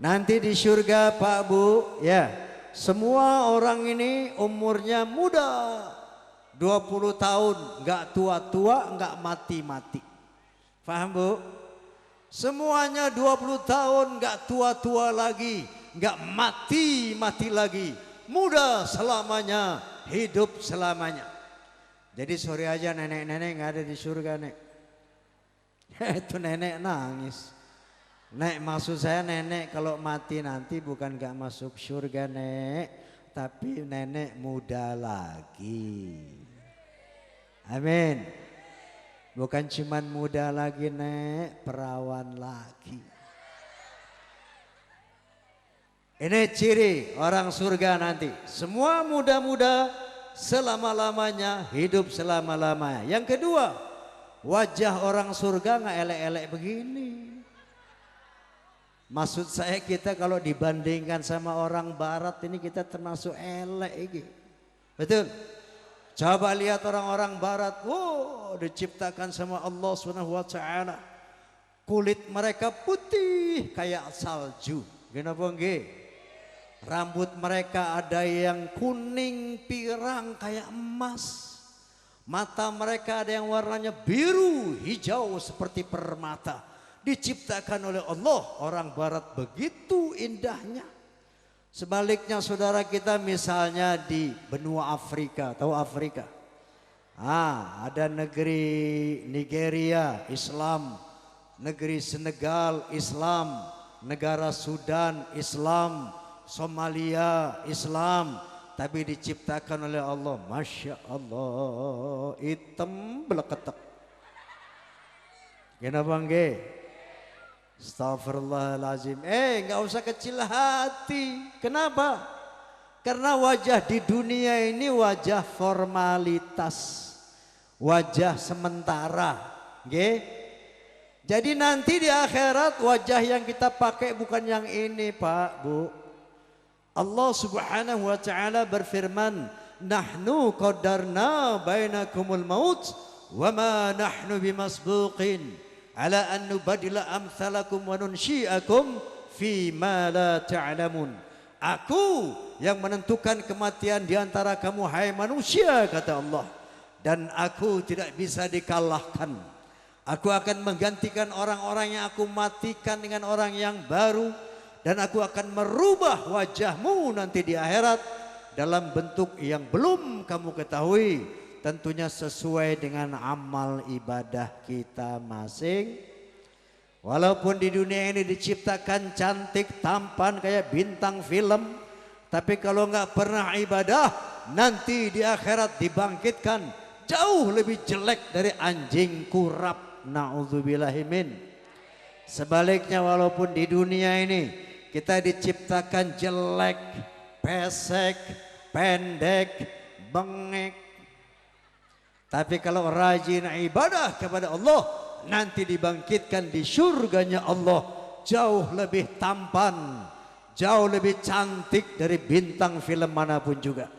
Nanti di surga Pak Bu, ya, semua orang ini umurnya muda. 20 tahun, enggak tua-tua, enggak mati-mati. Paham Bu? Semuanya 20 tahun, enggak tua-tua lagi, enggak mati-mati lagi. Muda selamanya, hidup selamanya. Jadi sore aja nenek-nenek nggak ada di surga nek. Itu nenek nangis. Nek maksud saya nenek kalau mati nanti bukan gak masuk surga nek, tapi nenek muda lagi. Amin. Bukan cuman muda lagi nek, perawan lagi. Ini ciri orang surga nanti. Semua muda-muda selama-lamanya, hidup selama-lamanya. Yang kedua, wajah orang surga gak elek-elek begini. Maksud saya kita kalau dibandingkan sama orang barat ini kita termasuk elek ini. Betul? Coba lihat orang-orang barat, wow, diciptakan sama Allah SWT. Kulit mereka putih kayak salju. Kenapa enggak? Rambut mereka ada yang kuning pirang kayak emas. Mata mereka ada yang warnanya biru hijau seperti permata. Diciptakan oleh Allah, orang barat begitu indahnya. Sebaliknya saudara kita misalnya di benua Afrika, tahu Afrika? Ada negeri Nigeria Islam, negeri Senegal Islam, negara Sudan Islam, Somalia Islam, tapi diciptakan oleh Allah, Masya Allah, hitam beleketek. Kenapa enggak? Astagfirullahaladzim. Nggak usah kecil hati. Kenapa? Karena wajah di dunia ini wajah formalitas, wajah sementara. Nggih? Jadi nanti di akhirat wajah yang kita pakai bukan yang ini, Pak, Bu. Allah Subhanahu wa taala berfirman, "Nahnu qaddarna bainakumul maut wa ma nahnu bimasbuqin ala an nubadila amthalakum wa nunsyi'akum fi ma la ta'lamun." Aku yang menentukan kematian di antara kamu hai manusia, kata Allah, dan aku tidak bisa dikalahkan. Aku akan menggantikan orang-orang yang aku matikan dengan orang yang baru, dan aku akan merubah wajahmu nanti di akhirat dalam bentuk yang belum kamu ketahui. Tentunya sesuai dengan amal ibadah kita masing. Walaupun di dunia ini diciptakan cantik, tampan kayak bintang film, tapi kalau nggak pernah ibadah, nanti di akhirat dibangkitkan jauh lebih jelek dari anjing kurap. Na'udzubillahimin. Sebaliknya walaupun di dunia ini kita diciptakan jelek, pesek, pendek, bengek, tapi kalau rajin ibadah kepada Allah, nanti dibangkitkan di surganya Allah jauh lebih tampan, jauh lebih cantik dari bintang film manapun juga.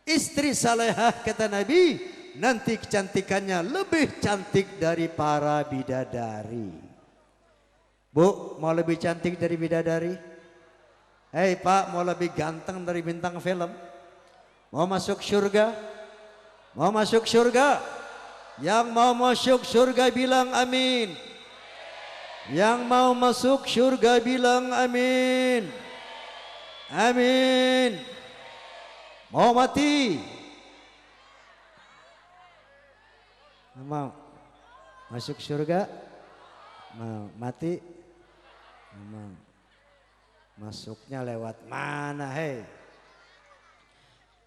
Istri salehah kata Nabi, nanti kecantikannya lebih cantik dari para bidadari. Bu, mau lebih cantik dari bidadari? Hei Pak, mau lebih ganteng dari bintang film? Mau masuk surga? Mau masuk surga? Yang mau masuk surga bilang amin. Yang mau masuk surga bilang amin. Amin. Mau mati? Mau masuk surga? Mau mati? Mau. Masuknya lewat mana, hei?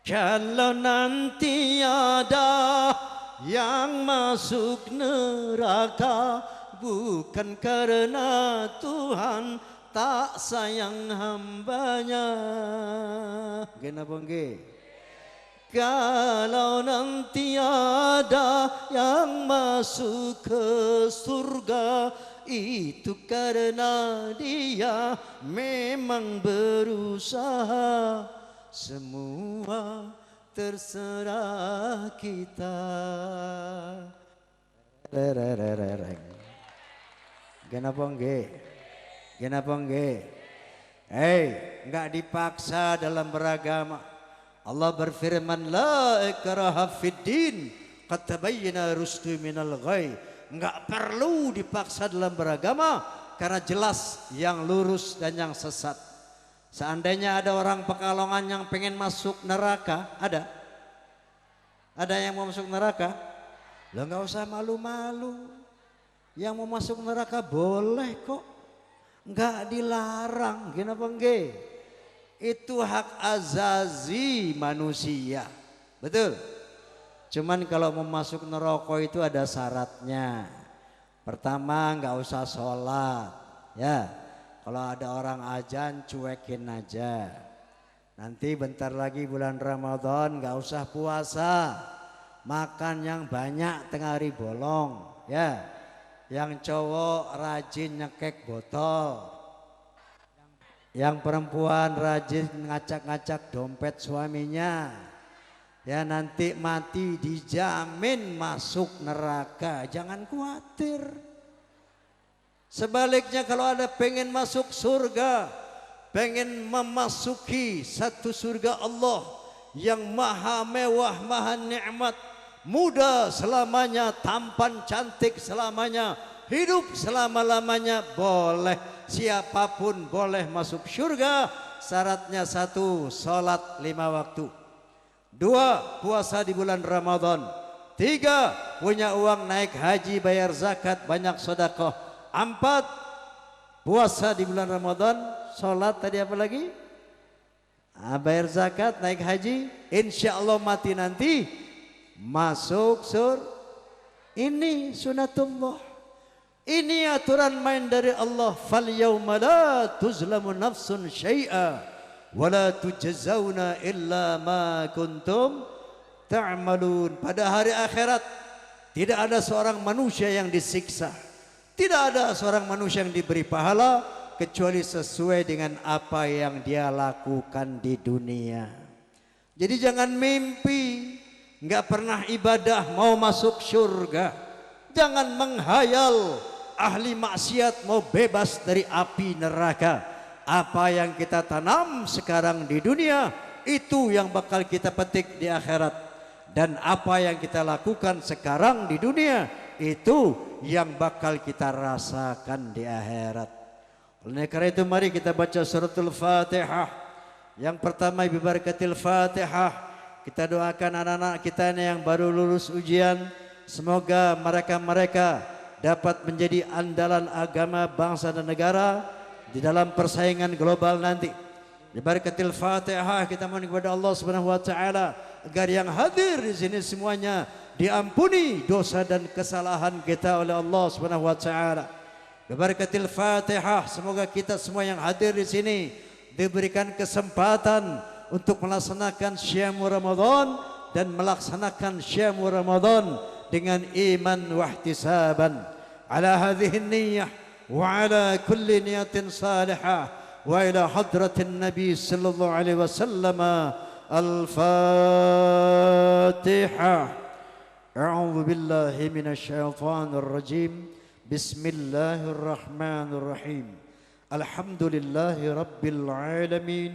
Kalau nanti ada yang masuk neraka, bukan karena Tuhan tak sayang hambanya. Kenapa enggak? Kalau nanti ada yang masuk ke surga, itu karena dia memang berusaha. Semua terserah kita. Kenapa enggak? Kenapa enggak? Enggak dipaksa dalam beragama. Allah berfirman, la ikraha fid din, qad tabayyana rusdu minal ghai. Enggak perlu dipaksa dalam beragama karena jelas yang lurus dan yang sesat. Seandainya ada orang Pekalongan yang pengen masuk neraka, ada? Ada yang mau masuk neraka? Lo nggak usah malu-malu. Yang mau masuk neraka boleh kok. Nggak dilarang, kenapa enggak? Itu hak azazi manusia. Betul? Cuman kalau mau masuk neraka itu ada syaratnya. Pertama nggak usah sholat, ya. Kalau ada orang azan cuekin aja. Nanti bentar lagi bulan Ramadan nggak usah puasa, makan yang banyak tengah hari bolong, ya. Yang cowok rajin nyekek botol, yang perempuan rajin ngacak-ngacak dompet suaminya. Ya nanti mati dijamin masuk neraka, jangan khawatir. Sebaliknya kalau ada pengen masuk surga, pengen memasuki satu surga Allah yang maha mewah, maha nikmat, muda selamanya, tampan cantik selamanya, hidup selama-lamanya, boleh, siapapun boleh masuk surga. Syaratnya satu, sholat 5 waktu. 2, puasa di bulan Ramadan. 3, punya uang naik haji, bayar zakat, banyak sedekah. 4, puasa di bulan Ramadan, sholat tadi apa lagi? Bayar zakat, naik haji, insya Allah mati nanti masuk surga. Ini sunatullah. Ini aturan main dari Allah. Fal yawma la tuzlamu nafsun syai'a wala tujzauna illa ma kuntum ta'malun. Pada hari akhirat tidak ada seorang manusia yang disiksa, tidak ada seorang manusia yang diberi pahala kecuali sesuai dengan apa yang dia lakukan di dunia. Jadi jangan mimpi nggak pernah ibadah mau masuk surga. Jangan menghayal ahli maksiat mau bebas dari api neraka. Apa yang kita tanam sekarang di dunia itu yang bakal kita petik di akhirat, dan apa yang kita lakukan sekarang di dunia itu yang bakal kita rasakan di akhirat. Oleh karena itu mari kita baca suratul Fatihah. Yang pertama bi barakatil Fatihah kita doakan anak-anak kita yang baru lulus ujian, semoga mereka dapat menjadi andalan agama, bangsa dan negara di dalam persaingan global nanti. Di barakatil Fatihah kita mohon kepada Allah Subhanahu wa taala agar yang hadir di sini semuanya diampuni dosa dan kesalahan kita oleh Allah Subhanahu wa taala. Di barakatil Fatihah semoga kita semua yang hadir di sini diberikan kesempatan untuk melaksanakan Syiam Ramadan dan melaksanakan Syiam Ramadan dengan iman wa ihtisaban ala hadhihi niyyah وعلى كل نية صالحة وإلى حضرة النبي صلى الله عليه وسلم. الفاتحة. أعوذ بالله من الشيطان الرجيم. بسم الله الرحمن الرحيم. الحمد لله رب العالمين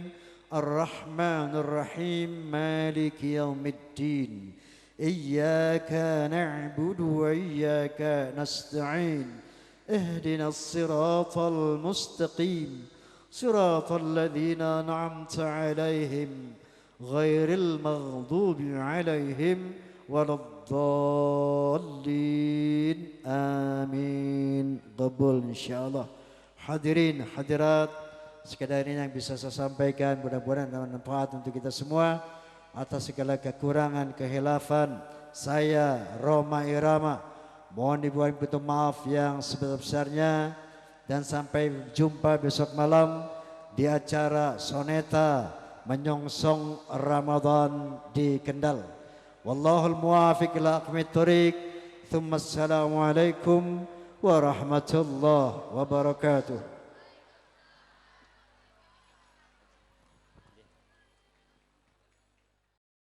الرحمن الرحيم مالك يوم الدين. إياك نعبد وإياك نستعين. اهدنا الصراط المستقيم صراط الذين أنعمت عليهم غير المغضوب عليهم ولا الضالين. آمين. قبول insyaallah. Hadirin hadirat, sekadar ini yang bisa saya sampaikan, mudah-mudahan bermanfaat untuk kita semua. Atas segala kekurangan, kehilafan saya Roma Irama mohon dibuat pintu maaf yang sebesar-besarnya, dan sampai jumpa besok malam di acara Soneta menyongsong Ramadan di Kendal. Wallahul muwafiq ila aqwamit thoriq. Assalamualaikum warahmatullahi wabarakatuh.